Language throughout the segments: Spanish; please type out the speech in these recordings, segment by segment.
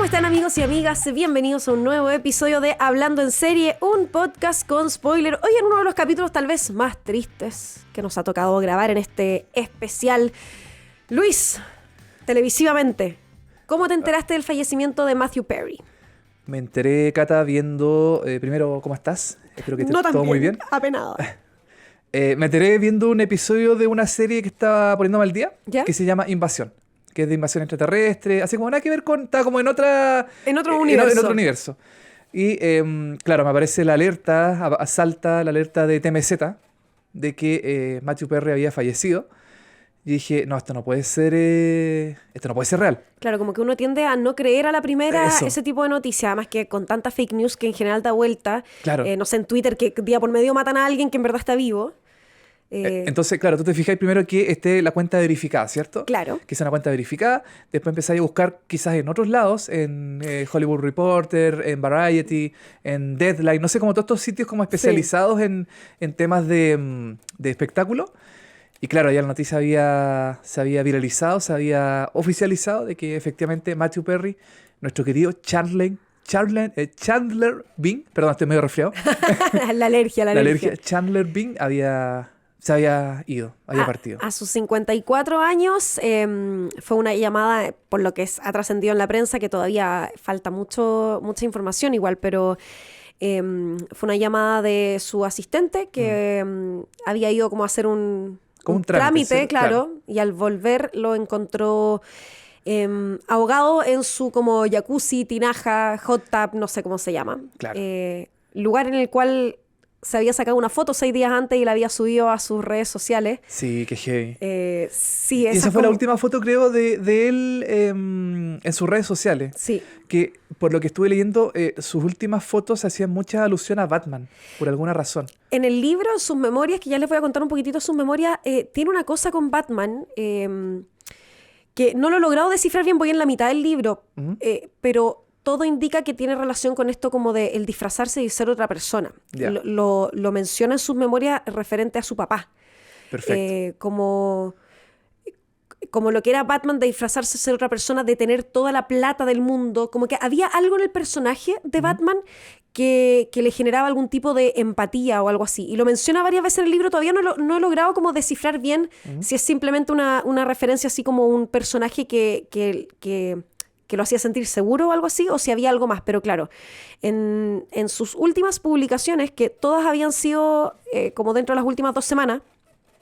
están, amigos y amigas? Bienvenidos a un nuevo episodio de Hablando en Serie, un podcast con spoiler. Hoy en uno de los capítulos tal vez más tristes que nos ha tocado grabar en este especial. Luis, televisivamente, ¿cómo te enteraste del fallecimiento de Matthew Perry? Me enteré, Cata, viendo... primero, ¿cómo estás? Espero que esté todo muy bien. Apenado. Me enteré viendo un episodio de una serie que estaba poniéndome al día, ¿Ya? que se llama Invasión, que es de invasión extraterrestre, así como nada que ver con... Estaba como en otra... En otro universo. En otro universo. Y, claro, me aparece la alerta, salta la alerta de TMZ, de que Matthew Perry había fallecido. Y dije, no, esto no puede ser real. Claro, como que uno tiende a no creer a la primera Eso. ese tipo de noticias, además que con tanta fake news que en general da vuelta, Claro. no sé, en Twitter que día por medio matan a alguien que en verdad está vivo. Entonces, claro, tú te fijas primero que esté la cuenta verificada, ¿cierto? Claro. Que sea una cuenta verificada. Después empezáis a buscar quizás en otros lados, en Hollywood Reporter, en Variety, en Deadline, no sé, como todos estos sitios como especializados en temas de espectáculo. Y claro, ya la noticia se había viralizado, se había oficializado de que efectivamente Matthew Perry, nuestro querido Chandler Bing, perdón, estoy medio resfriado. La alergia. Chandler Bing se había ido, había partido. A sus 54 años fue una llamada, por lo que ha trascendido en la prensa, que todavía falta mucha información igual, pero fue una llamada de su asistente que había ido como a hacer un trámite, ¿sí? claro, y al volver lo encontró ahogado en su como jacuzzi, tinaja, hot tub, no sé cómo se llama. Claro. Lugar en el cual se había sacado una foto 6 días antes y la había subido a sus redes sociales. Sí, qué heavy. Sí, y esa fue la última foto, creo, de él en sus redes sociales. Sí. Que, por lo que estuve leyendo, sus últimas fotos hacían mucha alusión a Batman, por alguna razón. En el libro, sus memorias, que ya les voy a contar un poquitito sus memorias, tiene una cosa con Batman que no lo he logrado descifrar bien, voy en la mitad del libro, pero todo indica que tiene relación con esto como de el disfrazarse y ser otra persona. Yeah. Lo menciona en sus memorias referente a su papá. Perfecto. Como lo que era Batman de disfrazarse, ser otra persona, de tener toda la plata del mundo, como que había algo en el personaje de Batman que le generaba algún tipo de empatía o algo así. Y lo menciona varias veces en el libro, todavía no he logrado como descifrar bien si es simplemente una referencia así como un personaje que lo hacía sentir seguro o algo así, o si había algo más. Pero claro, en sus últimas publicaciones, que todas habían sido como dentro de las últimas 2 semanas,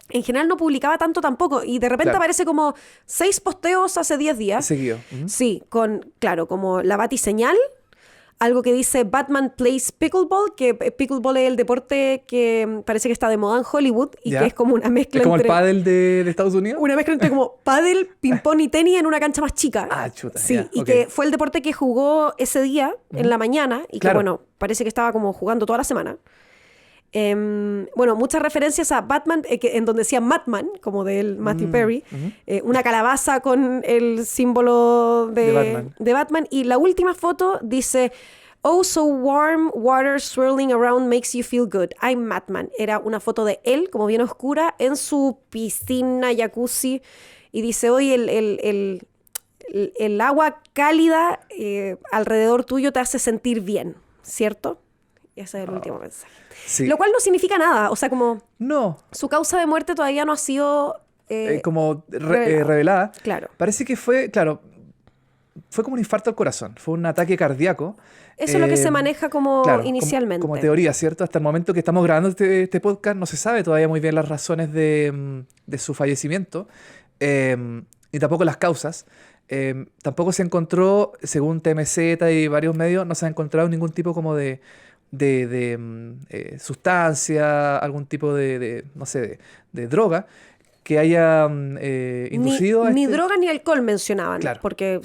en general no publicaba tanto tampoco, y de repente aparece como 6 posteos hace 10 días. Seguido. Sí, claro, como la batiseñal, algo que dice Batman plays pickleball, que pickleball es el deporte que parece que está de moda en Hollywood y ¿Ya? que es como una mezcla ¿Es como entre... el pádel de Estados Unidos? Una mezcla entre como pádel, ping-pong y tenis en una cancha más chica. Ah, chuta. Sí, ya, y ok. que fue el deporte que jugó ese día, en la mañana, y Claro. que bueno, parece que estaba como jugando toda la semana. Bueno, muchas referencias a Batman, en donde decía Madman, como del Matthew Perry, una calabaza con el símbolo de Batman. Y la última foto dice: "Oh, so warm water swirling around makes you feel good. I'm Batman". Era una foto de él, como bien oscura, en su piscina, jacuzzi, y dice: "Hoy el agua cálida alrededor tuyo te hace sentir bien", ¿cierto? Y ese es el último mensaje. Sí. Lo cual no significa nada, o sea, como No, su causa de muerte todavía no ha sido como revelada. Claro. Parece que fue como un infarto al corazón. Fue un ataque cardíaco. Eso es lo que se maneja como Claro, inicialmente. como teoría, ¿cierto? Hasta el momento que estamos grabando este podcast no se sabe todavía muy bien las razones de su fallecimiento, y tampoco las causas. Tampoco se encontró, según TMZ y varios medios, no se ha encontrado ningún tipo como de sustancia, algún tipo no sé, de droga que haya inducido ni droga ni alcohol mencionaban, Claro. porque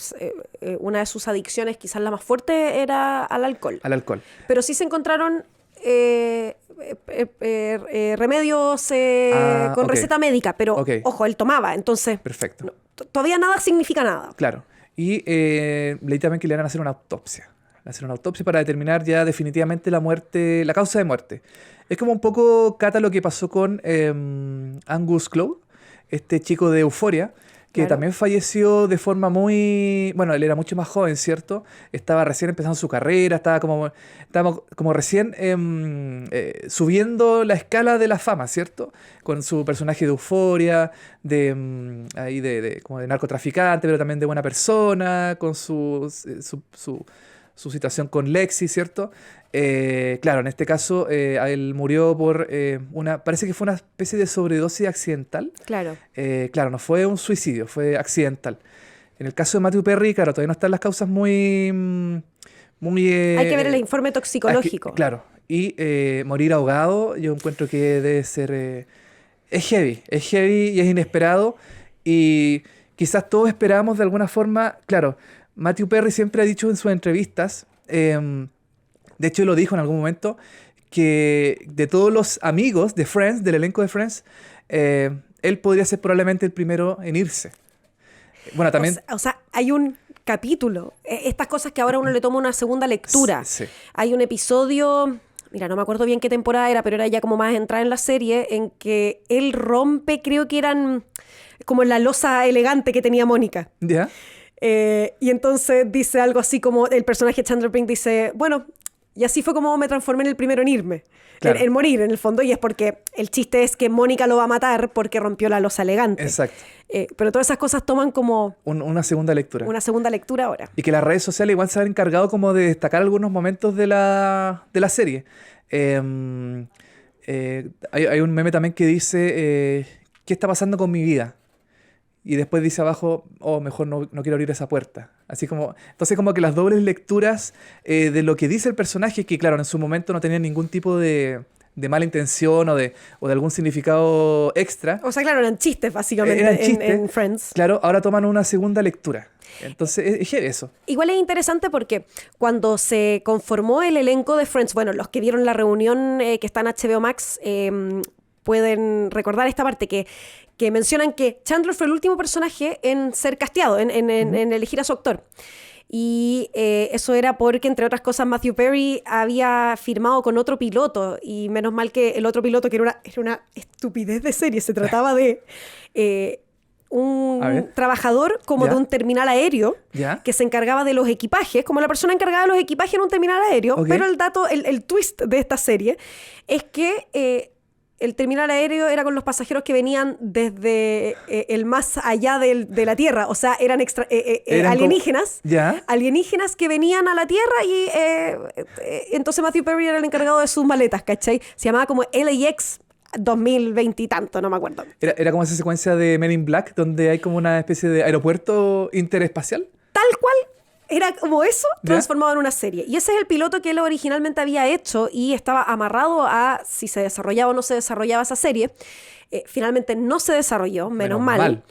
una de sus adicciones, quizás la más fuerte, era al alcohol. al alcohol. Pero sí se encontraron remedios con ok. receta médica, pero Ok. ojo, él tomaba, entonces Perfecto. todavía nada significa nada. Claro. Y leí también que le van a hacer una autopsia. Le van a hacer una autopsia para determinar ya definitivamente la causa de muerte. Es como un poco, Cata, lo que pasó con Angus Cloud, este chico de Euphoria, que Claro. también falleció de forma muy... Bueno, él era mucho más joven, ¿cierto? Estaba recién empezando su carrera, estaba como recién subiendo la escala de la fama, ¿cierto? Con su personaje de euforia, ahí como de narcotraficante, pero también de buena persona, con su situación con Lexi, ¿cierto? Claro, en este caso él murió por parece que fue una especie de sobredosis accidental. Claro. Claro, no fue un suicidio, fue accidental. En el caso de Matthew Perry, claro, todavía no están las causas muy Hay que ver el informe toxicológico. claro, y morir ahogado, yo encuentro que debe ser... es heavy y es inesperado. Y quizás todos esperábamos de alguna forma, claro, Matthew Perry siempre ha dicho en sus entrevistas, de hecho, él lo dijo en algún momento, que de todos los amigos de Friends, del elenco de Friends, él podría ser probablemente el primero en irse. Bueno, también... O sea, hay un capítulo. Estas cosas que ahora uno le toma una segunda lectura. Sí. Hay un episodio, mira, no me acuerdo bien qué temporada era, pero era ya como más entrada en la serie, en que él rompe, creo que eran como la losa elegante que tenía Mónica. ¿Ya? Y entonces dice algo así como, el personaje Chandler Bing dice, bueno, y así fue como me transformé en el primero en irme. Claro. En morir, en el fondo, y es porque el chiste es que Mónica lo va a matar porque rompió la losa elegante. Exacto. Pero todas esas cosas toman como Una segunda lectura. una segunda lectura ahora. Y que las redes sociales igual se han encargado como de destacar algunos momentos de la serie. Hay un meme también que dice, ¿qué está pasando con mi vida? Y después dice abajo, mejor no quiero abrir esa puerta. Así como, entonces como que las dobles lecturas de lo que dice el personaje, que claro, en su momento no tenía ningún tipo de mala intención o de algún significado extra. O sea, claro, eran chistes básicamente Eran chistes. en Friends. Claro, ahora toman una segunda lectura. Entonces, es heavy eso. Igual es interesante porque cuando se conformó el elenco de Friends, bueno, los que vieron la reunión que está en HBO Max pueden recordar esta parte que mencionan que Chandler fue el último personaje en ser casteado, en elegir a su actor. Y eso era porque, entre otras cosas, Matthew Perry había firmado con otro piloto. Y menos mal que el otro piloto, que era una estupidez de serie, se trataba de un trabajador como ¿Ya? de un terminal aéreo ¿Ya? que se encargaba de los equipajes, como la persona encargada de los equipajes en un terminal aéreo. Ok. Pero el twist de esta serie es que el terminal aéreo era con los pasajeros que venían desde el más allá de la Tierra. O sea, eran alienígenas. ¿Ya? Alienígenas que venían a la Tierra y entonces Matthew Perry era el encargado de sus maletas, ¿cachai? Se llamaba como LAX 2020 y tanto, no me acuerdo. Era como esa secuencia de Men in Black, donde hay como una especie de aeropuerto interespacial. Tal cual. Era como eso ¿Ya? transformado en una serie. Y ese es el piloto que él originalmente había hecho y estaba amarrado a si se desarrollaba o no se desarrollaba esa serie. Finalmente no se desarrolló, menos mal.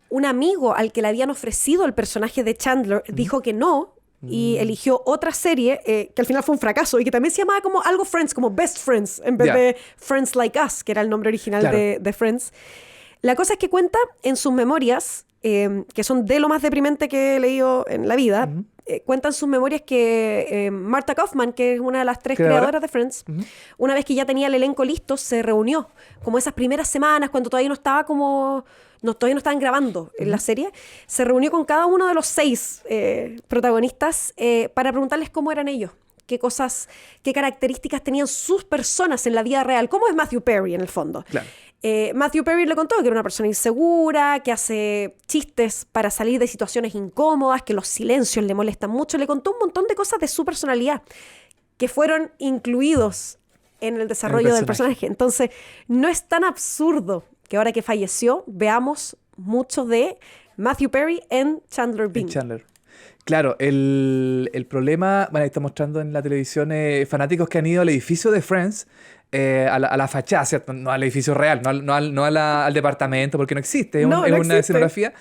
Un amigo al que le habían ofrecido el personaje de Chandler dijo que no y eligió otra serie que al final fue un fracaso y que también se llamaba como algo Friends, como Best Friends, en vez Ya. de Friends Like Us, que era el nombre original Claro. de Friends. La cosa es que cuenta en sus memorias, que son de lo más deprimente que he leído en la vida, cuentan sus memorias que Marta Kaufman, que es una de las 3 Creadora. creadoras de Friends, una vez que ya tenía el elenco listo, se reunió, como esas primeras semanas, cuando todavía no estaba todavía no estaban grabando en la serie, se reunió con cada uno de los 6 protagonistas para preguntarles cómo eran ellos, qué características tenían sus personas en la vida real, cómo es Matthew Perry en el fondo. Claro. Matthew Perry le contó que era una persona insegura, que hace chistes para salir de situaciones incómodas, que los silencios le molestan mucho. Le contó un montón de cosas de su personalidad que fueron incluidos en el desarrollo del personaje. Entonces, no es tan absurdo que ahora que falleció veamos mucho de Matthew Perry en Chandler Bing. Chandler. Claro, el problema, bueno, ahí está mostrando en la televisión fanáticos que han ido al edificio de Friends, a la fachada, ¿cierto? No al edificio real, no al departamento, porque no existe, es No una existe. escenografía,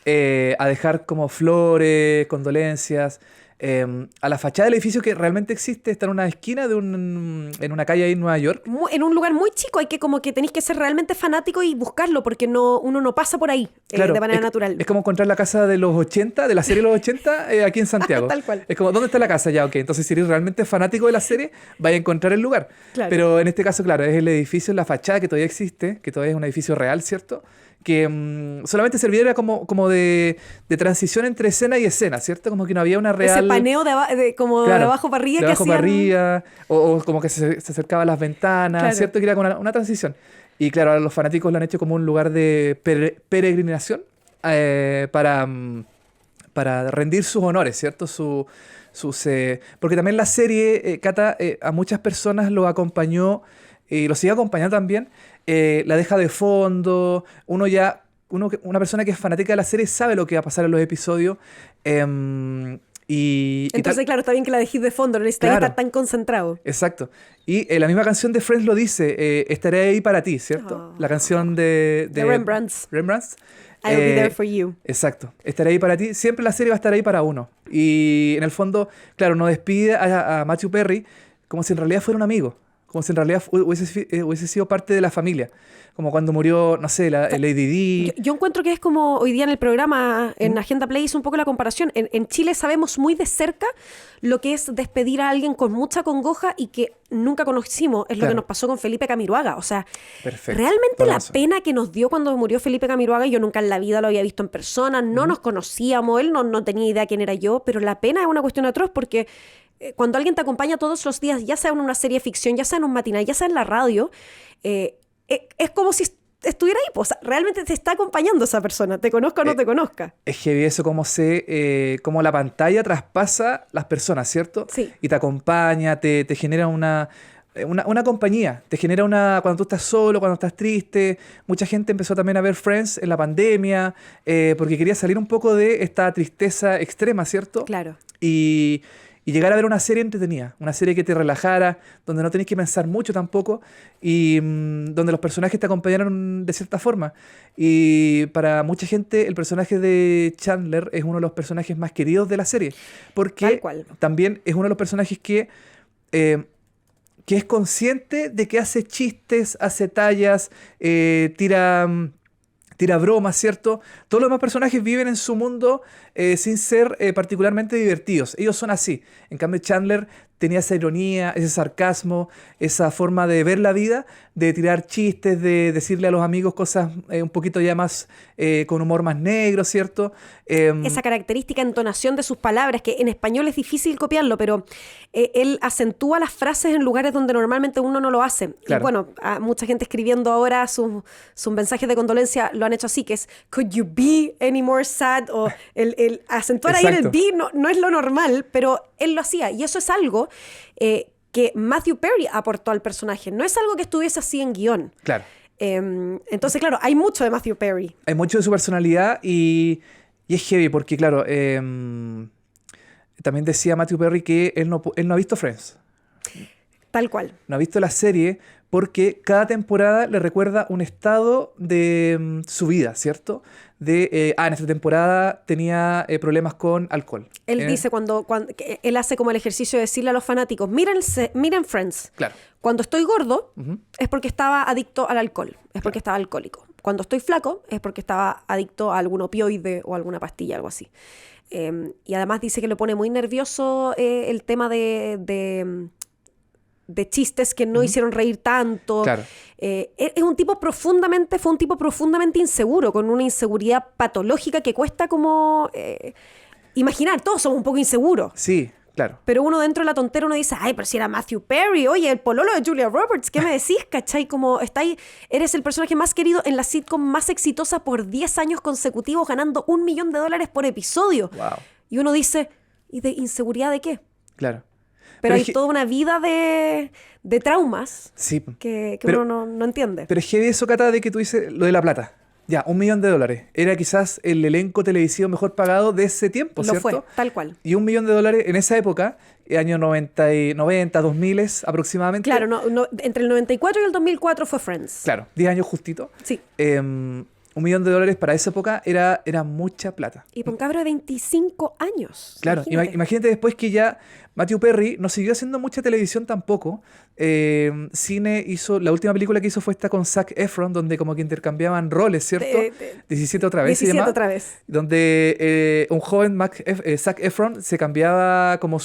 a dejar como flores, condolencias. A la fachada del edificio que realmente existe, está en una esquina en una calle ahí en Nueva York. En un lugar muy chico, hay que como que tenéis que ser realmente fanático y buscarlo, porque uno no pasa por ahí Claro, de manera natural. Es como encontrar la casa de los 80, de la serie de los 80, aquí en Santiago. Tal cual. Es como, ¿dónde está la casa? Ya, ok. Entonces, si eres realmente fanático de la serie, vaya a encontrar el lugar. Claro. Pero en este caso, claro, es el edificio, la fachada que todavía existe, que todavía es un edificio real, ¿cierto? que solamente servía como de transición entre escena y escena, ¿cierto? Como que no había una real... Ese paneo como Claro, de abajo para arriba de que abajo para hacían. arriba, o como que se acercaba a las ventanas, Claro. ¿cierto? Que era como una transición. Y claro, ahora los fanáticos lo han hecho como un lugar de peregrinación para rendir sus honores, ¿cierto? Porque también la serie, Cata, a muchas personas lo acompañó y lo sigue acompañando también. La deja de fondo. Una persona que es fanática de la serie sabe lo que va a pasar en los episodios. Entonces, claro, está bien que la dejéis de fondo, no necesitáis Claro. estar tan concentrado. Exacto. Y la misma canción de Friends lo dice, estaré ahí para ti, ¿cierto? La canción de Rembrandts. Rembrandts. I'll be there for you. Exacto. Estaré ahí para ti. Siempre la serie va a estar ahí para uno. Y en el fondo, claro, nos despide a Matthew Perry como si en realidad fuera un amigo. Como si en realidad hubiese sido parte de la familia. Como cuando murió, no sé, Lady Di. Yo encuentro que es como hoy día en el programa, en Agenda Play, hizo un poco la comparación. En Chile sabemos muy de cerca lo que es despedir a alguien con mucha congoja y que nunca conocimos. Es lo Claro. que nos pasó con Felipe Camiroaga. O sea, Perfecto. realmente Toda la razón. pena que nos dio cuando murió Felipe Camiroaga, yo nunca en la vida lo había visto en persona, no nos conocíamos, él no tenía idea quién era yo, pero la pena es una cuestión atroz porque cuando alguien te acompaña todos los días, ya sea en una serie de ficción, ya sea en un matinal, ya sea en la radio, es como si estuviera ahí. O sea, realmente te está acompañando esa persona, te conozca o no te conozca. Es heavy eso, cómo la pantalla traspasa las personas, ¿cierto? Sí. Y te acompaña, te genera una compañía, te genera cuando tú estás solo, cuando estás triste. Mucha gente empezó también a ver Friends en la pandemia, porque quería salir un poco de esta tristeza extrema, ¿cierto? Claro. Y llegar a ver una serie entretenida, una serie que te relajara, donde no tenés que pensar mucho tampoco, y donde los personajes te acompañaron de cierta forma. Y para mucha gente el personaje de Chandler es uno de los personajes más queridos de la serie, porque Tal cual. también es uno de los personajes que es consciente de que hace chistes, hace tallas, tira bromas, ¿cierto? Todos los demás personajes viven en su mundo sin ser particularmente divertidos. Ellos son así. En cambio, Chandler tenía esa ironía, ese sarcasmo, esa forma de ver la vida, de tirar chistes, de decirle a los amigos cosas un poquito ya más con humor más negro, ¿cierto? Esa característica entonación de sus palabras, que en español es difícil copiarlo, pero él acentúa las frases en lugares donde normalmente uno no lo hace. Claro. Y bueno, a mucha gente escribiendo ahora sus mensajes de condolencia lo han hecho así, que es "Could you be any more sad?" O el acentuar ahí en el Exacto. be no es lo normal, pero él lo hacía. Y eso es algo que Matthew Perry aportó al personaje. No es algo que estuviese así en guión. Claro. Entonces, claro, hay mucho de Matthew Perry. Hay mucho de su personalidad y es heavy porque, claro, también decía Matthew Perry que él no ha visto Friends. Tal cual. No ha visto la serie porque cada temporada le recuerda un estado de su vida, ¿cierto? En esta temporada tenía problemas con alcohol. Él dice cuando que él hace como el ejercicio de decirle a los fanáticos, miren Friends. Claro. Cuando estoy gordo es porque estaba adicto al alcohol, es porque estaba alcohólico. Cuando estoy flaco es porque estaba adicto a algún opioide o alguna pastilla, algo así. Y además dice que lo pone muy nervioso el tema de chistes que no hicieron reír tanto. Claro. Fue un tipo profundamente inseguro, con una inseguridad patológica que cuesta como imaginar. Todos somos un poco inseguros. Sí, claro. Pero uno dentro de la tontera uno dice, ay, pero si era Matthew Perry, oye, el pololo de Julia Roberts, ¿qué me decís? ¿Cachai? Como eres el personaje más querido en la sitcom más exitosa por 10 años consecutivos, ganando $1 millón por episodio. Wow. Y uno dice, ¿y de inseguridad de qué? Claro. Pero hay toda una vida de traumas Sí. que Pero- uno no entiende. Pero es heavy eso, Cata, de que tú dices lo de la plata. Ya, $1 millón. Era quizás el elenco televisivo mejor pagado de ese tiempo, Lo ¿cierto? fue, tal cual. Y $1 millón en esa época, años 90, 2000 aproximadamente. Claro, entre el 94 y el 2004 fue Friends. Claro, 10 años justito. Sí. $1 millón para esa época era mucha plata. Y por un cabro de 25 años. Claro, imagínate. imagínate después que ya Matthew Perry no siguió haciendo mucha televisión tampoco. Cine hizo, la última película que hizo fue esta con Zac Efron, donde como que intercambiaban roles, ¿cierto? 17 otra vez se 17 llama. otra vez. Donde un joven Zac Efron se cambiaba como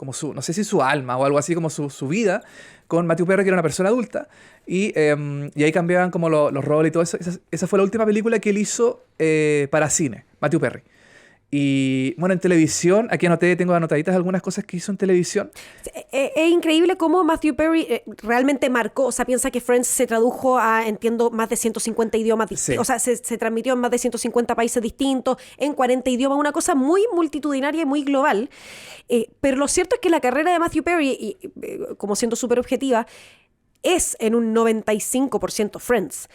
como su, no sé si su alma o algo así, como su vida, con Matthew Perry, que era una persona adulta, y ahí cambiaban como los roles y todo eso. Esa fue la última película que él hizo para cine, Matthew Perry. Y bueno, en televisión, aquí tengo anotaditas algunas cosas que hizo en televisión. Es increíble cómo Matthew Perry realmente marcó, o sea, piensa que Friends se tradujo a, entiendo, más de 150 idiomas distintos, Sí. o sea, se transmitió en más de 150 países distintos, en 40 idiomas, una cosa muy multitudinaria y muy global. Pero lo cierto es que la carrera de Matthew Perry, como siendo súper objetiva, es en un 95% Friends.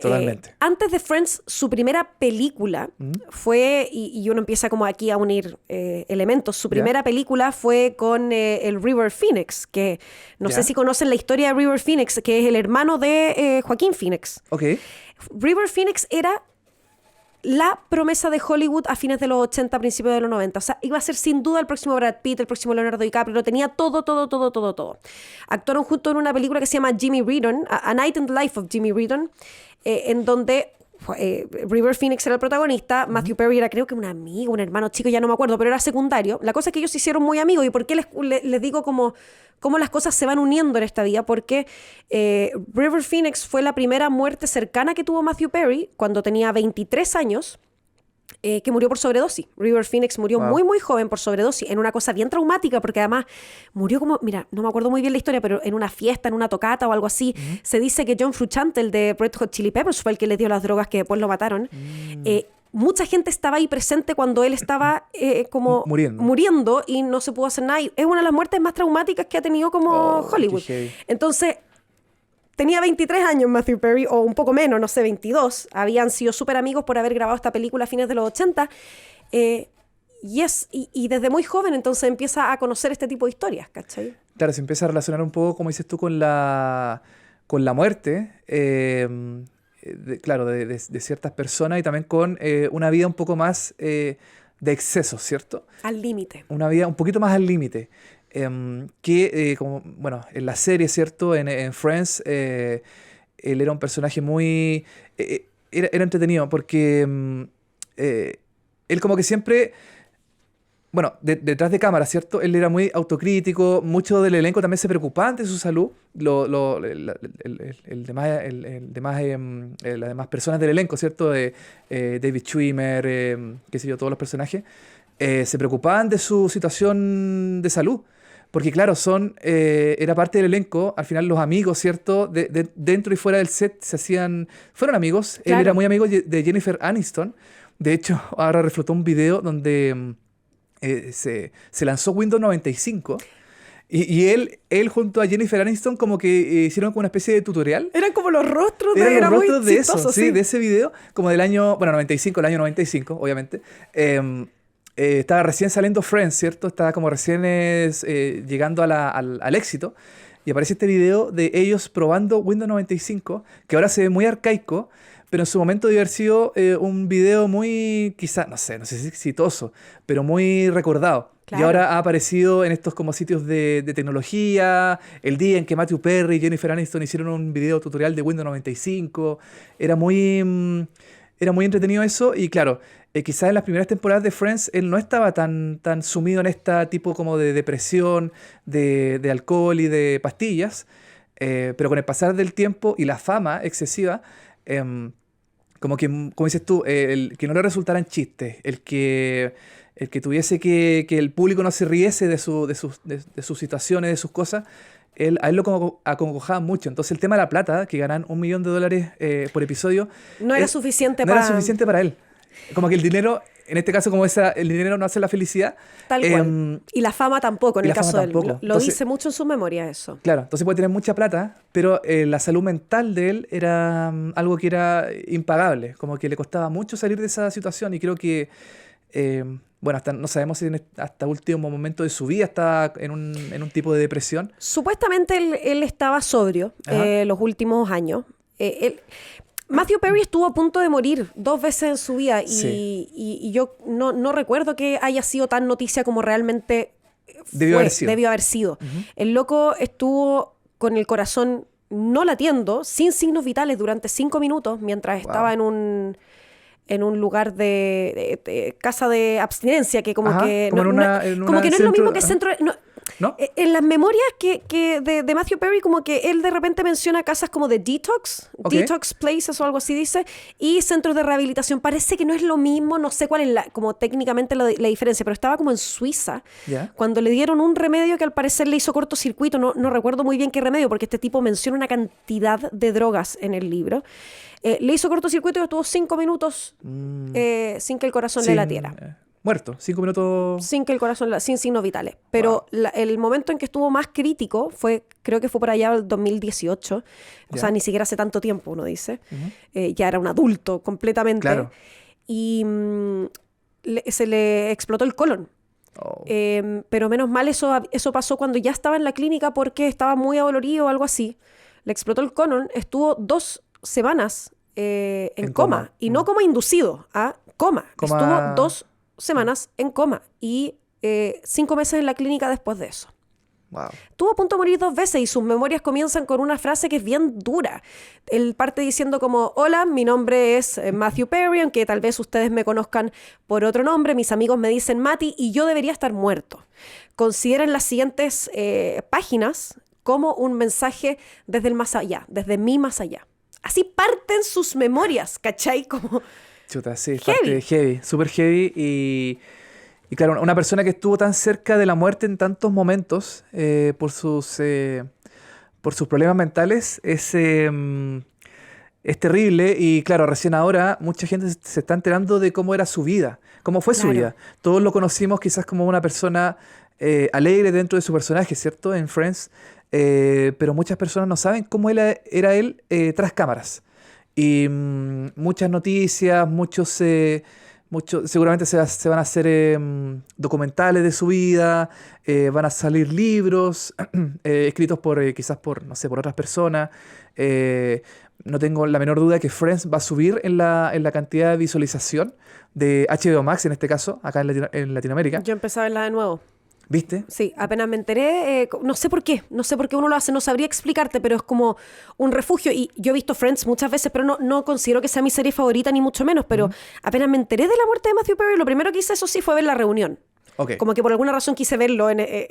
Totalmente. Antes de Friends, su primera película fue, y uno empieza como aquí a unir elementos, su primera película fue con el River Phoenix, que no sé si conocen la historia de River Phoenix, que es el hermano de Joaquín Phoenix. Ok. River Phoenix era la promesa de Hollywood a fines de los 80, principios de los 90. O sea, iba a ser sin duda el próximo Brad Pitt, el próximo Leonardo DiCaprio. Lo tenía todo, todo, todo, todo, todo. Actuaron juntos en una película que se llama Jimmy Reardon, A Night in the Life of Jimmy Reardon, en donde River Phoenix era el protagonista, Matthew Perry era creo que un amigo, un hermano chico, ya no me acuerdo, pero era secundario. La cosa es que ellos se hicieron muy amigos. ¿Y por qué les digo cómo las cosas se van uniendo en esta vida? Porque River Phoenix fue la primera muerte cercana que tuvo Matthew Perry cuando tenía 23 años. Que murió por sobredosis. River Phoenix murió muy, muy joven por sobredosis, en una cosa bien traumática, porque además murió como, mira, no me acuerdo muy bien la historia, pero en una fiesta, en una tocata o algo así, se dice que John Frusciante, el de Red Hot Chili Peppers, fue el que le dio las drogas que después lo mataron. Mucha gente estaba ahí presente cuando él estaba como muriendo y no se pudo hacer nada. Y es una de las muertes más traumáticas que ha tenido como Hollywood. Entonces, tenía 23 años Matthew Perry, o un poco menos, no sé, 22. Habían sido súper amigos por haber grabado esta película a fines de los 80. Y desde muy joven entonces empieza a conocer este tipo de historias, ¿cachai? Claro, se empieza a relacionar un poco, como dices tú, con la muerte, claro, de ciertas personas, y también con una vida un poco más de exceso, ¿cierto? Al límite. Una vida un poquito más al límite. Como, bueno, en la serie, ¿cierto? En Friends, él era un personaje muy... era entretenido porque él como que siempre... Bueno, detrás de cámara, ¿cierto? Él era muy autocrítico, muchos del elenco también se preocupaban de su salud, las demás personas del elenco, ¿cierto? David Schwimmer, qué sé yo, todos los personajes, se preocupaban de su situación de salud. Porque claro, era parte del elenco, al final los amigos, ¿cierto? Dentro y fuera del set fueron amigos. Claro. Él era muy amigo de Jennifer Aniston. De hecho, ahora reflotó un video donde se lanzó Windows 95 y él junto a Jennifer Aniston como que hicieron como una especie de tutorial. Eran como los rostros era los rostros de chistoso, eso, sí, de ese video, como del año, bueno, 95, el año 95, obviamente. Estaba recién saliendo Friends, ¿cierto? Estaba como recién llegando al éxito. Y aparece este video de ellos probando Windows 95, que ahora se ve muy arcaico, pero en su momento debió haber sido un video muy, quizás, no sé si exitoso, pero muy recordado. Claro. Y ahora ha aparecido en estos como sitios de tecnología, el día en que Matthew Perry y Jennifer Aniston hicieron un video tutorial de Windows 95. Era muy entretenido eso, y claro, quizás en las primeras temporadas de Friends él no estaba tan sumido en este tipo como de depresión, de alcohol y de pastillas, pero con el pasar del tiempo y la fama excesiva, como dices tú, el que no le resultaran chistes, el que tuviese que el público no se riese de sus situaciones, de sus cosas, a él lo acongojaba mucho. Entonces el tema de la plata, que ganan $1 millón por episodio, no era suficiente para él. Como que el dinero, en este caso, el dinero no hace la felicidad. Tal cual. Y la fama tampoco, en el caso de él. Lo Entonces, dice mucho en su memoria eso. Claro, entonces puede tener mucha plata, pero la salud mental de él era algo que era impagable. Como que le costaba mucho salir de esa situación, y creo que... bueno, no sabemos si hasta último momento de su vida estaba en un tipo de depresión. Supuestamente él estaba sobrio los últimos años. Matthew Perry estuvo a punto de morir 2 veces en su vida, y yo no recuerdo que haya sido tan noticia como realmente debió haber sido. Uh-huh. El loco estuvo con el corazón no latiendo, sin signos vitales durante 5 minutos, mientras estaba en un lugar de casa de abstinencia, que como que no es lo mismo que centro... ¿no? En las memorias de Matthew Perry, como que él de repente menciona casas como de detox, Ok. detox places o algo así dice, y centros de rehabilitación. Parece que no es lo mismo, no sé cuál es como técnicamente la diferencia, pero estaba como en Suiza, Ya. cuando le dieron un remedio que al parecer le hizo cortocircuito. No recuerdo muy bien qué remedio, porque este tipo menciona una cantidad de drogas en el libro. Le hizo cortocircuito y estuvo 5 minutos sin que el corazón le latiera. Muerto, 5 minutos. Sin que el corazón, sin signos vitales. Pero el momento en que estuvo más crítico creo que fue por allá el 2018. O Ya. sea, ni siquiera hace tanto tiempo, uno dice. Ya era un adulto completamente. Claro. Y se le explotó el colon. Oh. Pero menos mal eso pasó cuando ya estaba en la clínica porque estaba muy adolorido o algo así. Le explotó el colon, estuvo 2 semanas en coma. Y no coma inducido, coma. Coma. Estuvo 2 semanas en coma y 5 meses en la clínica después de eso. Wow. Estuvo a punto de morir 2 veces y sus memorias comienzan con una frase que es bien dura. Él parte diciendo como: hola, mi nombre es Matthew Perry, aunque tal vez ustedes me conozcan por otro nombre. Mis amigos me dicen Matty y yo debería estar muerto. Consideren las siguientes páginas como un mensaje desde el más allá, desde mi más allá. Así parten sus memorias, ¿cachai? Como... Chuta, sí, Heavy. parte heavy, súper heavy. Y claro, una persona que estuvo tan cerca de la muerte en tantos momentos por sus problemas mentales es terrible. Y claro, recién ahora mucha gente se está enterando de cómo era su vida, cómo fue su Claro. vida. Todos lo conocimos quizás como una persona alegre dentro de su personaje, ¿cierto? En Friends. Pero muchas personas no saben cómo era él tras cámaras. Y muchas noticias, seguramente se van a hacer documentales de su vida, van a salir libros escritos quizás por, no sé, por otras personas. No tengo la menor duda que Friends va a subir en la cantidad de visualización de HBO Max, en este caso, acá en Latinoamérica. Yo empecé a verla de nuevo. ¿Viste? Sí, apenas me enteré, no sé por qué uno lo hace, no sabría explicarte, pero es como un refugio. Y yo he visto Friends muchas veces, pero no considero que sea mi serie favorita, ni mucho menos. Pero apenas me enteré de la muerte de Matthew Perry, lo primero que hice, eso sí, fue ver la reunión. Ok. Como que por alguna razón quise verlo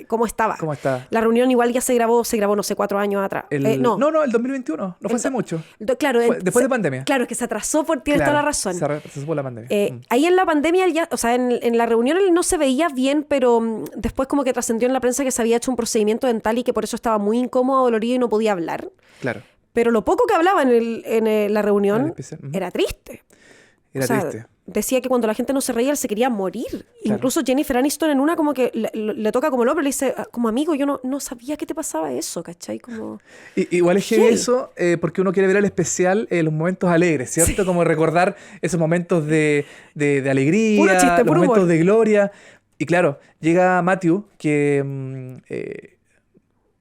cómo estaba. ¿Cómo está? La reunión igual ya se grabó, no sé, 4 años atrás. No, No, el 2021, no fue hace mucho. Claro, Después de pandemia. Claro, que se atrasó, tienes Claro, toda la razón. Se atrasó por la pandemia. Ahí en la pandemia, o sea, en la reunión él no se veía bien, pero después como que trascendió en la prensa que se había hecho un procedimiento dental y que por eso estaba muy incómodo, dolorido y no podía hablar. Claro, Pero lo poco que hablaba en la en reunión especial. era triste. Era O sea, triste. decía que cuando la gente no se reía, él se quería morir. Claro. Incluso Jennifer Aniston en una como que le toca como el hombro y le dice, como amigo, yo no sabía que te pasaba eso, ¿cachai? Como... Igual es heavy Heavy. eso, porque uno quiere ver el especial los momentos alegres, ¿cierto? Sí. Como recordar esos momentos de alegría, Puro chiste, los puro momentos humor. de gloria. Y claro, llega Matthew, que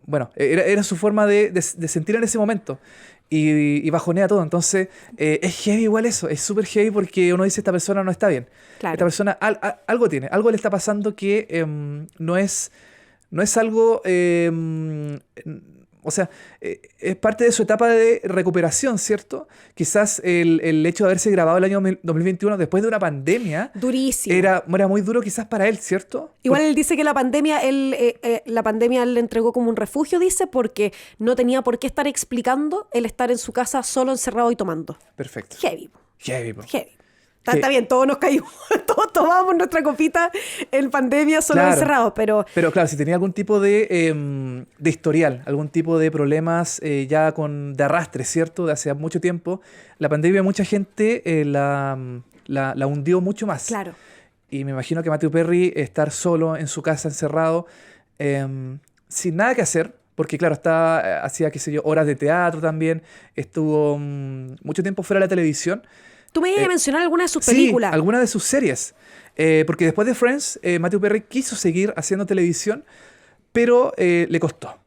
bueno, era su forma de sentir en ese momento. Y bajonea todo. Entonces, es heavy igual eso. Es súper heavy porque uno dice, esta persona no está bien. Claro. Esta persona algo tiene. Algo le está pasando que no es algo... o sea, es parte de su etapa de recuperación, ¿cierto? Quizás el hecho de haberse grabado el año 2021 después de una pandemia Durísimo. era muy duro quizás para él, ¿cierto? Igual él dice que la pandemia él le entregó como un refugio, dice, porque no tenía por qué estar explicando el estar en su casa solo encerrado y tomando. Perfecto. Heavy, po, Heavy, po. heavy. Está bien, todos nos caímos, todos tomábamos nuestra copita en pandemia solo Claro. encerrados, pero Pero claro, si tenía algún tipo de historial, algún tipo de problemas ya de arrastre, ¿cierto? De hace mucho tiempo, la pandemia mucha gente la hundió mucho más. claro. Y me imagino que Matthew Perry estar solo en su casa, encerrado, sin nada que hacer, porque claro, hacía, qué sé yo, horas de teatro también, estuvo mucho tiempo fuera de la televisión. Tú me ibas a mencionar alguna de sus Sí, películas. alguna de sus series. Porque después de Friends, Matthew Perry quiso seguir haciendo televisión, pero le costó.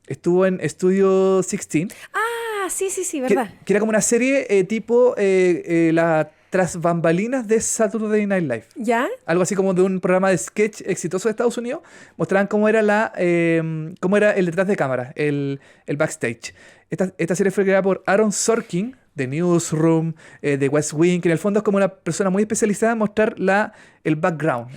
Estuvo en Studio 16, Ah, sí, que, verdad. que era como una serie tipo la tras bambalinas de Saturday Night Live. ¿Ya? Algo así como de un programa de sketch exitoso de Estados Unidos. Mostraban cómo era cómo era el detrás de cámara, el backstage. Esta serie fue creada por Aaron Sorkin The Newsroom, de West Wing, que en el fondo es como una persona muy especializada en mostrar el background,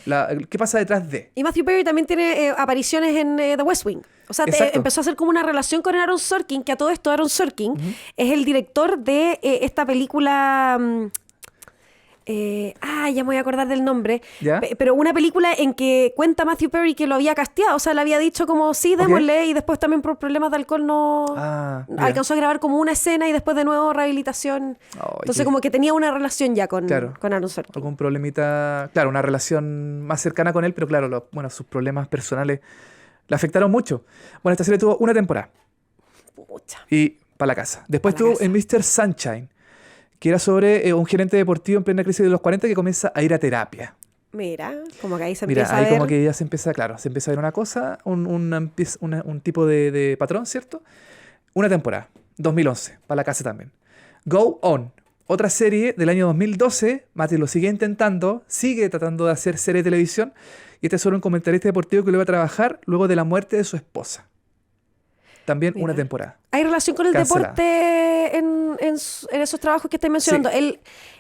qué pasa detrás de. Y Matthew Perry también tiene apariciones en The West Wing. O sea, empezó a hacer como una relación con Aaron Sorkin, que a todo esto Aaron Sorkin es el director de esta película... ya me voy a acordar del nombre. ¿Ya? Pero una película en que cuenta Matthew Perry que lo había casteado. O sea, le había dicho como, sí, démosle. Y después también por problemas de alcohol no... alcanzó a grabar como una escena y después de nuevo rehabilitación. Entonces como que tenía una relación ya con Aaron Sorkin. Algún problemita... Claro, una relación más cercana con él, pero claro, sus problemas personales le afectaron mucho. Bueno, esta serie tuvo una temporada. Pucha. Y para la casa. Después tuvo en Mr. Sunshine, que era sobre un gerente deportivo en plena crisis de los 40 que comienza a ir a terapia. Mira, como que ahí se empieza a ver... Ahí como que ya se empieza a ver una cosa, un tipo de patrón, ¿cierto? Una temporada, 2011, para la casa también. Go On, otra serie del año 2012, Mati lo sigue intentando, sigue tratando de hacer serie de televisión, y este es solo un comentarista deportivo que lo va a trabajar luego de la muerte de su esposa. También una temporada. ¿Hay relación con el deporte en esos trabajos que estáis mencionando? Sí.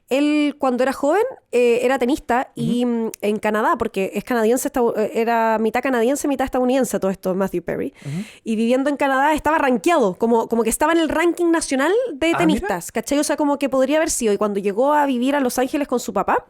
Él cuando era joven era tenista y en Canadá, porque es canadiense, era mitad canadiense, mitad estadounidense todo esto, Matthew Perry. Y viviendo en Canadá estaba rankeado, como que estaba en el ranking nacional de tenistas, ¿cachai? O sea, como que podría haber sido. Y cuando llegó a vivir a Los Ángeles con su papá,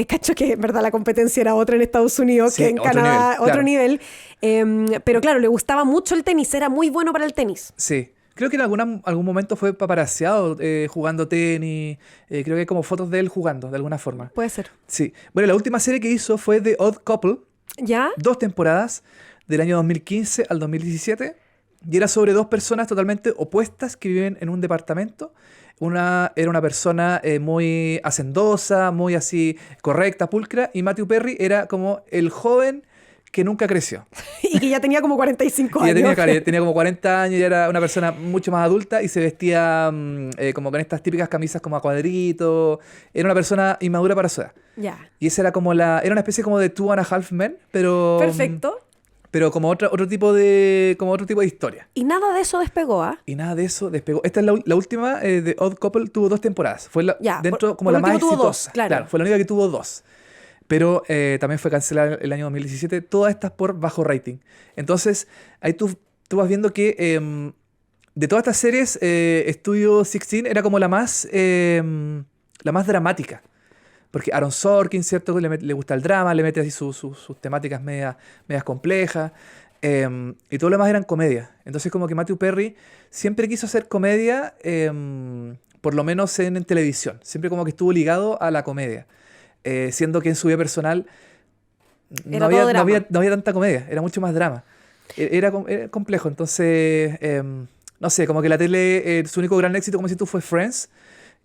cacho que en verdad la competencia era otra en Estados Unidos que en Canadá, otro nivel. Pero claro, le gustaba mucho el tenis, era muy bueno para el tenis. Sí. Creo que en algún momento fue paparazziado jugando tenis. Creo que hay como fotos de él jugando, de alguna forma. Puede ser. Sí. Bueno, la última serie que hizo fue The Odd Couple. ¿Ya? 2 temporadas, del año 2015 al 2017. Y era sobre 2 personas totalmente opuestas que viven en un departamento. Una era una persona muy hacendosa, muy así correcta, pulcra. Y Matthew Perry era como el joven que nunca creció. Y que ya tenía como 45 años. Ya tenía como 40 años y era una persona mucho más adulta y se vestía como con estas típicas camisas como a cuadritos. Era una persona inmadura para su edad. Ya. Y esa era como era una especie como de Two and a Half Men, pero... Perfecto. Pero como otro tipo de historia. Y nada de eso despegó, ¿ah? Y nada de eso despegó. Esta es la última de Odd Couple, tuvo 2 temporadas. Fue como la más exitosa. 2, claro. Fue la única que tuvo 2. Pero también fue cancelada el año 2017, todas estas por bajo rating. Entonces, ahí tú vas viendo que de todas estas series, Studio 16 era como la más dramática. Porque Aaron Sorkin, ¿cierto? Le gusta el drama, le mete así sus temáticas medias complejas. Y todo lo demás eran comedia. Entonces, como que Matthew Perry siempre quiso hacer comedia, por lo menos en televisión. Siempre como que estuvo ligado a la comedia. Siendo que en su vida personal no había tanta comedia, era mucho más drama. Era complejo, entonces, no sé, como que la tele, su único gran éxito, como si tú, fue Friends,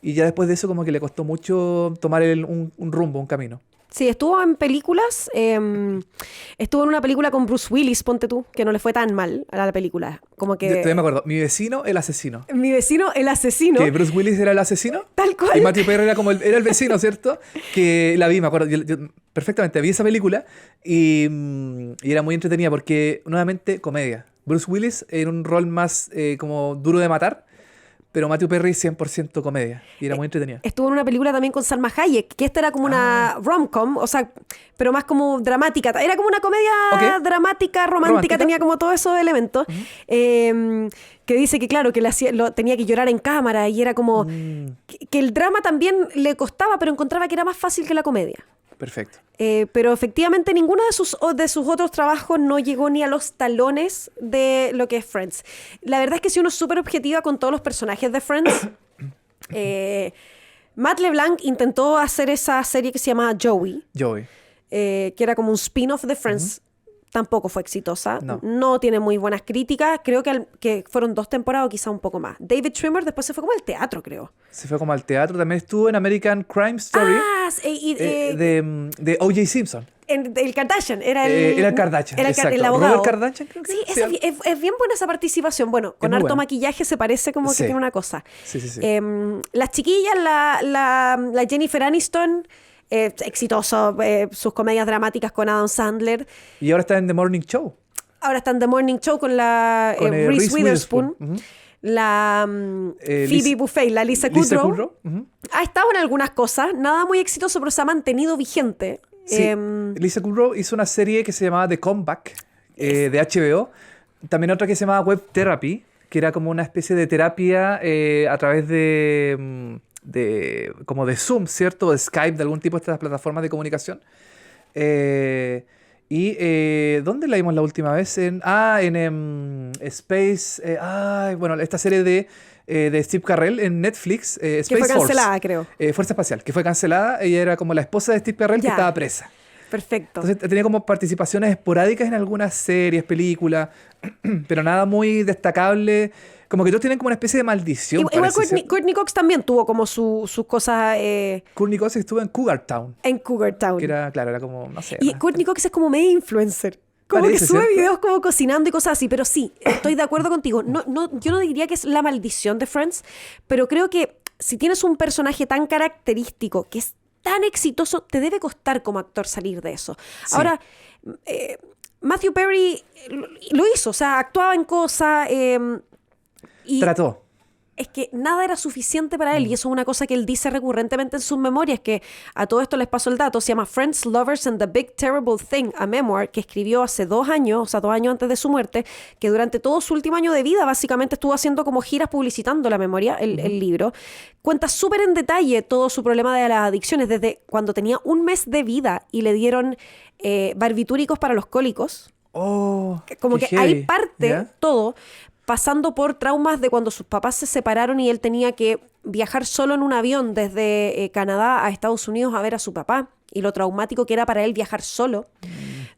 y ya después de eso como que le costó mucho tomar un rumbo, un camino. Sí, estuvo en películas, estuvo en una película con Bruce Willis, ponte tú, que no le fue tan mal a la película. Como que... Todavía me acuerdo, Mi vecino, el asesino. Mi vecino, el asesino. Que Bruce Willis era el asesino. Tal cual. Y Matthew Perry era el vecino, ¿cierto? Que la vi, me acuerdo, yo perfectamente, vi esa película y era muy entretenida porque, nuevamente, comedia. Bruce Willis en un rol más como duro de matar. Pero Matthew Perry 100% comedia. Y era muy entretenida. Estuvo en una película también con Salma Hayek, que esta era como una rom-com, o sea, pero más como dramática. Era como una comedia dramática, romántica, tenía como todos esos elementos. Que dice que, claro, que tenía que llorar en cámara y era como... Que el drama también le costaba, pero encontraba que era más fácil que la comedia. Perfecto. Pero efectivamente ninguno de sus otros trabajos no llegó ni a los talones de lo que es Friends. La verdad es que si uno es súper objetiva con todos los personajes de Friends, Matt LeBlanc intentó hacer esa serie que se llama Joey. Que era como un spin-off de Friends. Tampoco fue exitosa. No tiene muy buenas críticas. Creo que fueron 2 temporadas o quizá un poco más. David Schwimmer después se fue como al teatro, creo. Se fue como al teatro. También estuvo en American Crime Story. De O.J. Simpson. El Kardashian. Era el Kardashian, exacto. El abogado. Robert Kardashian, creo que sí. Es bien buena esa participación. Bueno, con harto maquillaje se parece como que tiene una cosa. Sí. Las chiquillas, la Jennifer Aniston... exitoso, sus comedias dramáticas con Adam Sandler. Y ahora está en The Morning Show. Ahora está en The Morning Show con Reese Witherspoon. la Phoebe Buffay, la Lisa Kudrow, ha estado en algunas cosas, nada muy exitoso, pero se ha mantenido vigente. Sí, Lisa Kudrow hizo una serie que se llamaba The Comeback, de HBO. También otra que se llamaba Web Therapy, que era como una especie de terapia a través como de Zoom, ¿cierto? O de Skype, de algún tipo de estas plataformas de comunicación. ¿Dónde la vimos la última vez? En Space... bueno, esta serie de Steve Carell en Netflix, Space que fue cancelada, Force, creo. Fuerza Espacial, que fue cancelada. Ella era como la esposa de Steve Carell que estaba presa. Perfecto. Entonces tenía como participaciones esporádicas en algunas series, películas, pero nada muy destacable. Como que todos tienen como una especie de maldición. Igual Courtney Cox también tuvo como sus cosas... Courtney Cox estuvo en Cougar Town. En Cougar Town. Que era, claro, era como, no sé. Y Courtney Cox es como medio influencer. Como Parece, que sube ¿cierto? videos como cocinando y cosas así. Pero sí, estoy de acuerdo contigo. Yo no diría que es la maldición de Friends, pero creo que si tienes un personaje tan característico, que es tan exitoso, te debe costar como actor salir de eso. Sí. Ahora, Matthew Perry lo hizo, o sea, actuaba en cosas... y Trató. es que nada era suficiente para él, y eso es una cosa que él dice recurrentemente en sus memorias, que a todo esto les paso el dato, se llama Friends, Lovers and the Big Terrible Thing, a memoir, que escribió hace 2 años, o sea, 2 años antes de su muerte, que durante todo su último año de vida básicamente estuvo haciendo como giras publicitando la memoria, el libro. Cuenta súper en detalle todo su problema de las adicciones, desde cuando tenía 1 mes de vida y le dieron barbitúricos para los cólicos. Oh, Como qué que heavy. ahí parte ¿Ya? todo, pasando por traumas de cuando sus papás se separaron y él tenía que viajar solo en un avión desde Canadá a Estados Unidos a ver a su papá, y lo traumático que era para él viajar solo,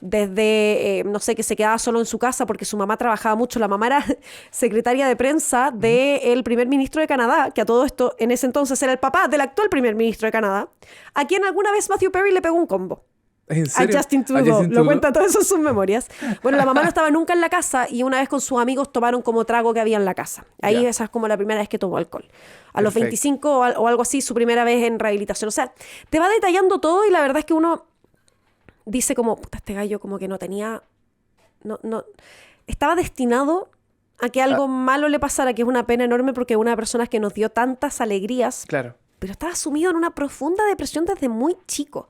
desde, no sé, que se quedaba solo en su casa porque su mamá trabajaba mucho. La mamá era secretaria de prensa del primer ministro de Canadá, que a todo esto en ese entonces era el papá del actual primer ministro de Canadá, a quien alguna vez Matthew Perry le pegó un combo. ¿En A serio? Justin Trudeau. Lo cuenta todo eso en sus memorias. Bueno, la mamá no estaba nunca en la casa y una vez con sus amigos tomaron como trago que había en la casa. Ahí Ya. esa es como la primera vez que tomó alcohol. A los Perfecto. 25 o algo así, su primera vez en rehabilitación. O sea, te va detallando todo y la verdad es que uno dice como, puta, este gallo como que no tenía... No, estaba destinado a que algo malo le pasara, que es una pena enorme porque es una persona que nos dio tantas alegrías, Claro. pero estaba sumido en una profunda depresión desde muy chico.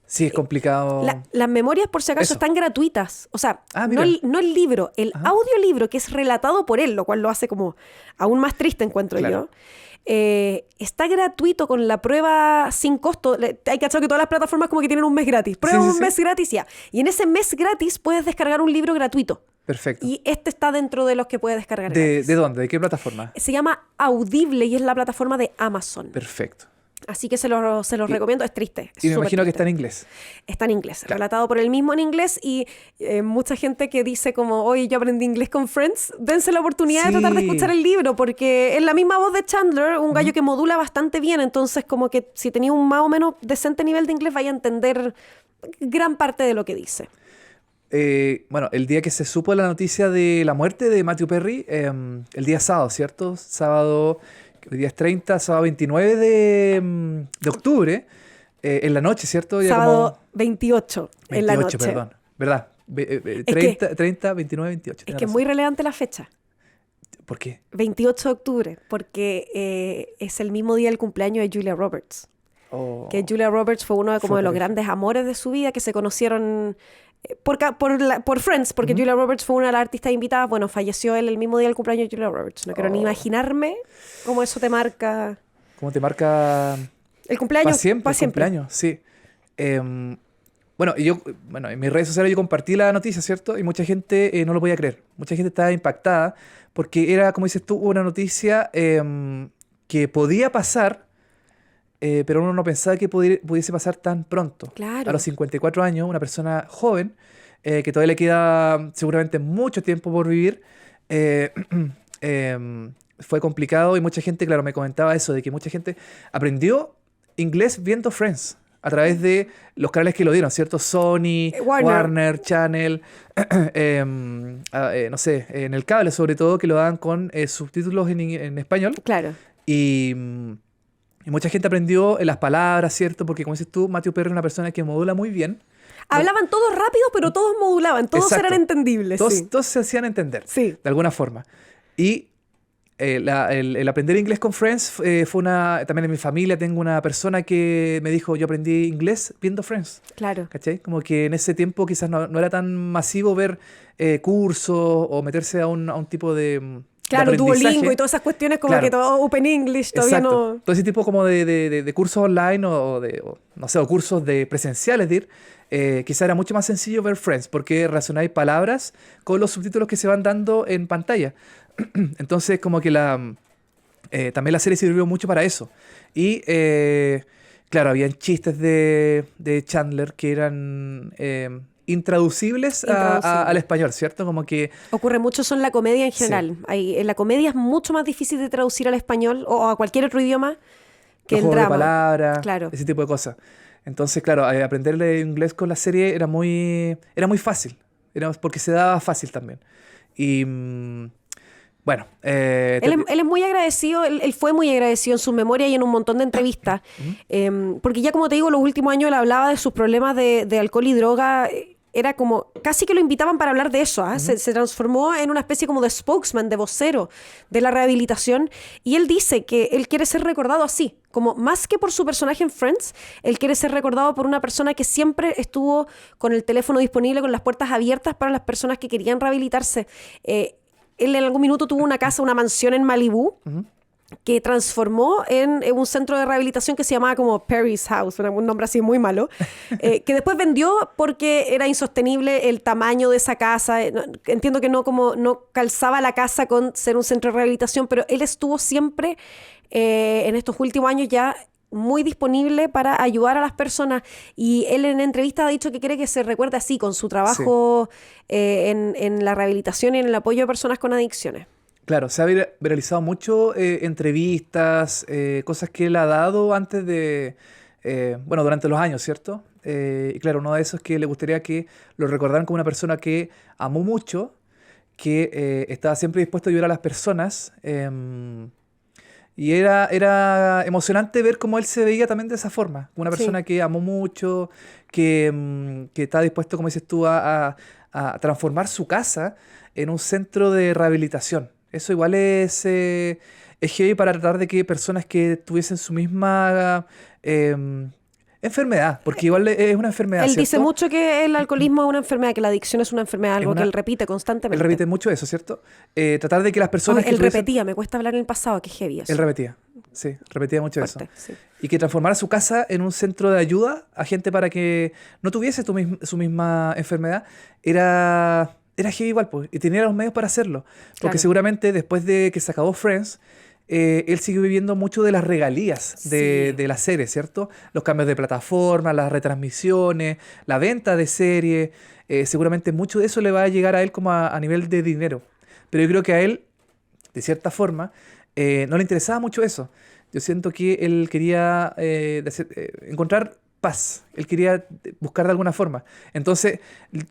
Sí, es complicado. Las memorias, por si acaso, Eso. están gratuitas. O sea, no mira. no el libro, el audiolibro que es relatado por él, lo cual lo hace como aún más triste, encuentro Claro. yo. Está gratuito con la prueba sin costo. Hay que hacer que todas las plataformas como que tienen un mes gratis. Prueba Sí, sí, un sí. mes gratis ya. Y en ese mes gratis puedes descargar un libro gratuito. Perfecto. Y este está dentro de los que puedes descargar gratis. ¿De dónde? ¿De qué plataforma? Se llama Audible y es la plataforma de Amazon. Perfecto. Así que se los recomiendo. Es triste. Y me súper imagino que triste. está en inglés. Está en inglés, Claro. relatado por él mismo en inglés, y mucha gente que dice como, oye, yo aprendí inglés con Friends, dense la oportunidad de tratar de Sí. escuchar el libro, porque es la misma voz de Chandler, un gallo que modula bastante bien, entonces como que si tenía un más o menos decente nivel de inglés vaya a entender gran parte de lo que dice. Bueno, el día que se supo la noticia de la muerte de Matthew Perry, el día sábado, ¿cierto? Sábado, hoy día es 30, sábado 29 de octubre, en la noche, ¿cierto? Ya Sábado como 28 en la 28, noche. perdón. ¿Verdad? que- 30, 29, 28. Es tenés que es razón. muy relevante la fecha, ¿Por qué? 28 de octubre, porque es el mismo día del cumpleaños de Julia Roberts. Oh, Que Julia Roberts fue uno de, como Fue de los pareja. grandes amores de su vida, que se conocieron por Friends, porque Julia Roberts fue una de las artistas invitadas. Bueno, falleció él el mismo día del cumpleaños de Julia Roberts. No quiero ni imaginarme cómo eso te marca ¿Cómo te marca el cumpleaños. para siempre? pa' El cumpleaños, sí. Bueno, en mis redes sociales yo compartí la noticia, ¿cierto? Y mucha gente no lo podía creer. Mucha gente estaba impactada porque era, como dices tú, una noticia que podía pasar, pero uno no pensaba que pudiese pasar tan pronto. Claro. A los 54 años, una persona joven, que todavía le queda seguramente mucho tiempo por vivir, fue complicado y mucha gente, claro, me comentaba eso, de que mucha gente aprendió inglés viendo Friends a través de los canales que lo dieron, ¿cierto? Sony, Warner Channel, no sé, en el cable sobre todo, que lo daban con subtítulos en español. Claro. Y mucha gente aprendió las palabras, ¿cierto? Porque como dices tú, Matthew Perry es una persona que modula muy bien. Hablaban todos rápido, pero todos modulaban, todos Exacto. eran entendibles. Todos, Sí. todos se hacían entender, Sí. de alguna forma. Y el aprender inglés con Friends fue también en mi familia tengo una persona que me dijo, yo aprendí inglés viendo Friends. Claro. ¿Cachai? Como que en ese tiempo quizás no era tan masivo ver cursos o meterse a un tipo de Claro, aprendizaje. Duolingo y todas esas cuestiones como que todo Open English todavía Exacto. no... Todo ese tipo como de cursos online no sé, o cursos de presenciales, quizá era mucho más sencillo ver Friends porque relacionáis palabras con los subtítulos que se van dando en pantalla. Entonces como que también la serie sirvió mucho para eso. Y claro, habían chistes de Chandler que eran intraducibles al español, ¿cierto? Como que... Ocurre mucho eso en la comedia en Sí. general. En la comedia es mucho más difícil de traducir al español o a cualquier otro idioma que los el juegos de drama. palabras, Claro. ese tipo de cosas. Entonces, claro, aprenderle inglés con la serie era muy fácil. Era porque se daba fácil también. Y bueno, Él es muy agradecido, él fue muy agradecido en sus memorias y en un montón de entrevistas. Porque ya como te digo, los últimos años él hablaba de sus problemas de alcohol y droga. Era como, casi que lo invitaban para hablar de eso. ¿Ah? Se transformó en una especie como de spokesman, de vocero de la rehabilitación. Y él dice que él quiere ser recordado así, como más que por su personaje en Friends, él quiere ser recordado por una persona que siempre estuvo con el teléfono disponible, con las puertas abiertas para las personas que querían rehabilitarse. Él en algún minuto tuvo una casa, una mansión en Malibú, que transformó en un centro de rehabilitación que se llamaba como Perry's House, un nombre así muy malo, que después vendió porque era insostenible el tamaño de esa casa. Entiendo que no calzaba la casa con ser un centro de rehabilitación, pero él estuvo siempre en estos últimos años ya muy disponible para ayudar a las personas, y él en entrevista ha dicho que quiere que se recuerde así, con su trabajo en la rehabilitación y en el apoyo a personas con adicciones. claro, se ha viralizado mucho entrevistas, cosas que él ha dado antes bueno, durante los años, ¿cierto? Y claro, uno de esos es que le gustaría que lo recordaran como una persona que amó mucho, que estaba siempre dispuesto a ayudar a las personas. Y era emocionante ver cómo él se veía también de esa forma, como una persona que amó mucho, que está dispuesto, como dices tú, a transformar su casa en un centro de rehabilitación. Eso igual es heavy para tratar de que personas que tuviesen su misma enfermedad, porque igual es una enfermedad, Él ¿cierto? dice mucho que el alcoholismo es una enfermedad, que la adicción es una enfermedad, algo que él repite constantemente. Él repite mucho eso, ¿cierto? Tratar de que las personas él repetía, me cuesta hablar en el pasado, que heavy eso. Él repetía, sí, repetía mucho Fuerte, eso. sí. Y que transformara su casa en un centro de ayuda a gente para que no tuviese su misma enfermedad, era heavy igual, pues, y tenía los medios para hacerlo. Porque Claro. seguramente después de que se acabó Friends, él siguió viviendo mucho de las regalías de la serie, ¿cierto? Los cambios de plataforma, las retransmisiones, la venta de serie. Seguramente mucho de eso le va a llegar a él como a nivel de dinero. Pero yo creo que a él, de cierta forma, no le interesaba mucho eso. Yo siento que él quería encontrar paz. Él quería buscar de alguna forma. Entonces,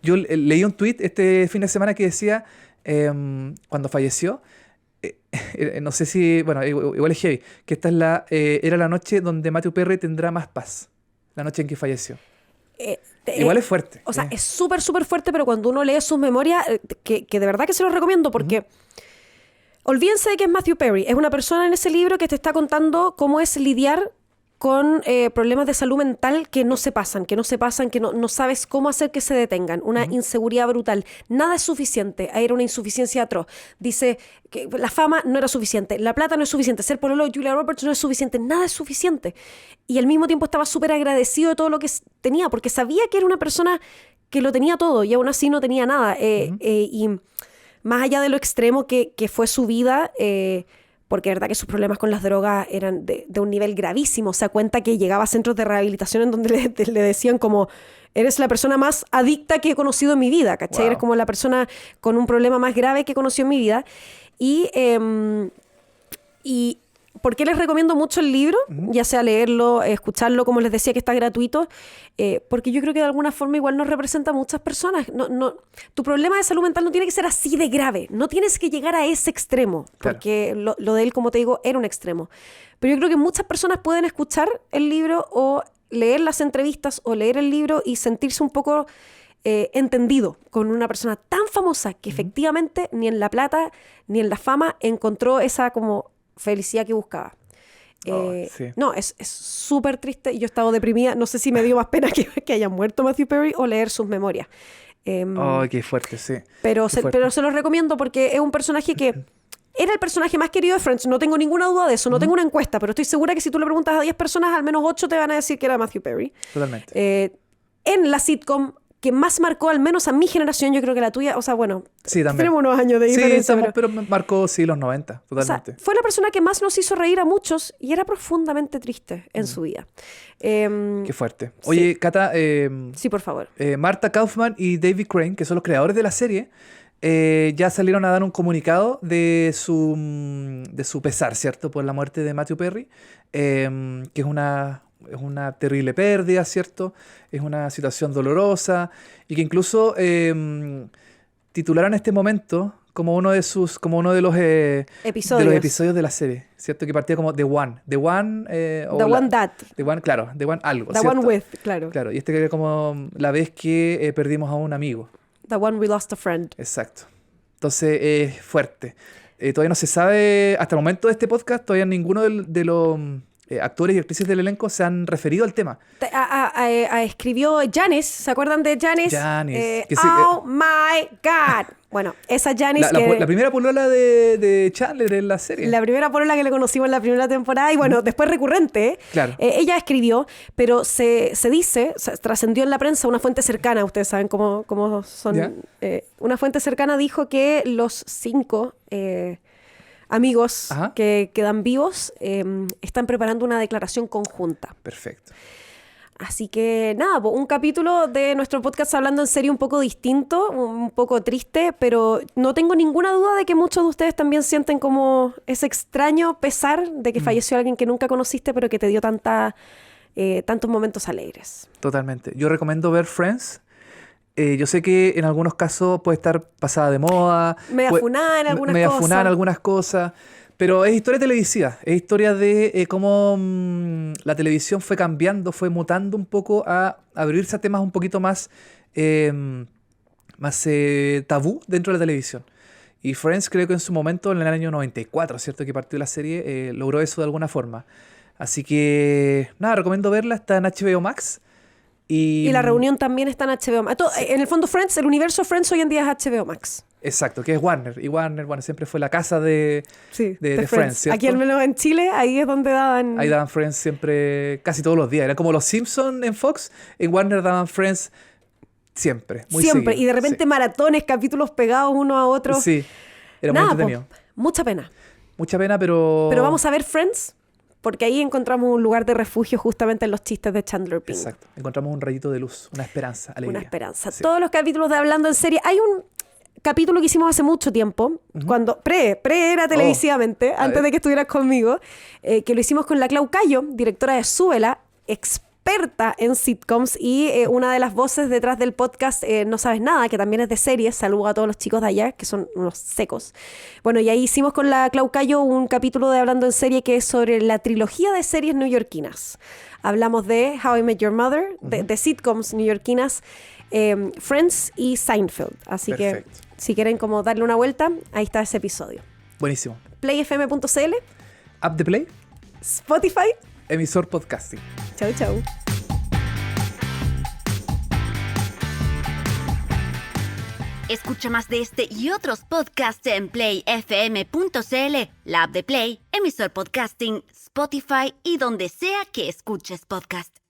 yo leí un tweet este fin de semana que decía, cuando falleció, no sé si, bueno, igual es heavy, que esta es era la noche donde Matthew Perry tendrá más paz. La noche en que falleció. Igual es fuerte. O sea, es súper, súper fuerte, pero cuando uno lee sus memorias, que de verdad que se los recomiendo, porque olvídense de que es Matthew Perry. Es una persona en ese libro que te está contando cómo es lidiar con problemas de salud mental que no se pasan, que no sabes cómo hacer que se detengan. Una inseguridad brutal. Nada es suficiente. Ahí era una insuficiencia atroz. Dice que la fama no era suficiente, la plata no es suficiente, ser pololo de Julia Roberts no es suficiente, nada es suficiente. Y al mismo tiempo estaba súper agradecido de todo lo que tenía, porque sabía que era una persona que lo tenía todo y aún así no tenía nada. Y más allá de lo extremo que fue su vida, porque es verdad que sus problemas con las drogas eran de un nivel gravísimo. Se da cuenta que llegaba a centros de rehabilitación en donde le decían como, eres la persona más adicta que he conocido en mi vida, ¿cachai? Wow. Eres como la persona con un problema más grave que he conocido en mi vida. Y ¿por qué les recomiendo mucho el libro? Ya sea leerlo, escucharlo, como les decía que está gratuito, porque yo creo que de alguna forma igual nos representa a muchas personas. Tu problema de salud mental no tiene que ser así de grave, no tienes que llegar a ese extremo, porque lo de él, como te digo, era un extremo. Pero yo creo que muchas personas pueden escuchar el libro o leer las entrevistas o leer el libro y sentirse un poco entendido con una persona tan famosa que efectivamente ni en la plata ni en la fama encontró esa como felicidad que buscaba. Sí. No, es súper triste. Yo he estado deprimida. No sé si me dio más pena que haya muerto Matthew Perry o leer sus memorias. Qué fuerte, sí. Pero Qué fuerte. se los recomiendo porque es un personaje que era el personaje más querido de Friends. No tengo ninguna duda de eso. No tengo una encuesta, pero estoy segura que si tú le preguntas a 10 personas, al menos 8 te van a decir que era Matthew Perry. Totalmente. En la sitcom que más marcó, al menos a mi generación, yo creo que la tuya, o sea, bueno, Sí, también. tenemos unos años de Sí, diferencia, pero marcó, sí, los 90, o sea, totalmente. fue la persona que más nos hizo reír a muchos y era profundamente triste en su vida. Qué fuerte. Oye, Cata, Sí, por favor. Marta Kaufman y David Crane, que son los creadores de la serie, ya salieron a dar un comunicado de su pesar, ¿cierto? Por la muerte de Matthew Perry, que es una terrible pérdida, ¿cierto? Es una situación dolorosa y que incluso titularon este momento como uno de los episodios de la serie, ¿cierto? Que partía como The One. The One, The One, claro, The One algo, The ¿cierto? One with, claro. Claro, y que era como la vez que perdimos a un amigo. The One we lost a friend. Exacto. Entonces es fuerte. Todavía no se sabe, hasta el momento de este podcast, todavía ninguno de los actores y actrices del elenco se han referido al tema. Escribió Janice, ¿se acuerdan de Janice? Janice. Oh my God. Bueno, esa Janice la primera polola de Chandler en la serie. La primera polola que le conocimos en la primera temporada y bueno, después recurrente. Claro. Ella escribió, pero se dice, trascendió en la prensa una fuente cercana, ustedes saben cómo son. Una fuente cercana dijo que los 5 amigos que quedan vivos están preparando una declaración conjunta. Perfecto. Así que nada, un capítulo de nuestro podcast hablando en serio un poco distinto, un poco triste, pero no tengo ninguna duda de que muchos de ustedes también sienten como ese extraño pesar de que falleció alguien que nunca conociste, pero que te dio tantos momentos alegres. Totalmente. Yo recomiendo ver Friends. Yo sé que en algunos casos puede estar pasada de moda. Media funada en algunas cosas. Pero es historia televisiva. Es historia de cómo la televisión fue cambiando, fue mutando un poco a abrirse a temas un poquito más tabú dentro de la televisión. Y Friends creo que en su momento, en el año 94, ¿cierto? Que partió la serie, logró eso de alguna forma. Así que, nada, recomiendo verla. Está en HBO Max. Y la reunión también está en HBO Max. En el fondo Friends, el universo Friends hoy en día es HBO Max. Exacto, que es Warner. Y Warner, bueno, siempre fue la casa de Friends, ¿cierto? Aquí al menos en Chile, ahí es donde daban... Ahí daban Friends siempre, casi todos los días. Era como los Simpsons en Fox. En Warner daban Friends siempre, muy siempre. seguido. Y de repente maratones, capítulos pegados uno a otro. Sí, era muy entretenido. Mucha pena. Mucha pena, pero... Pero vamos a ver Friends, porque ahí encontramos un lugar de refugio justamente en los chistes de Chandler Bing. Exacto. Encontramos un rayito de luz, una esperanza, alegría. Una esperanza. Sí. Todos los capítulos de Hablando en Serie. Hay un capítulo que hicimos hace mucho tiempo, cuando pre era televisivamente, antes de que estuvieras conmigo, que lo hicimos con la Clau Cayo, directora de Súbela, experta en sitcoms y una de las voces detrás del podcast No Sabes Nada, que también es de series. Saludo a todos los chicos de allá, que son unos secos. Bueno, y ahí hicimos con la Clau Cayo un capítulo de Hablando en Serie que es sobre la trilogía de series neoyorquinas. Hablamos de How I Met Your Mother, de sitcoms neoyorquinas, Friends y Seinfeld. Así Perfecto. que si quieren como darle una vuelta, ahí está ese episodio. Buenísimo. Playfm.cl, App de Play, Spotify. emisor podcasting. Chau, chau. Escucha más de este y otros podcasts en playfm.cl, la app de Play, emisor podcasting, Spotify y donde sea que escuches podcast.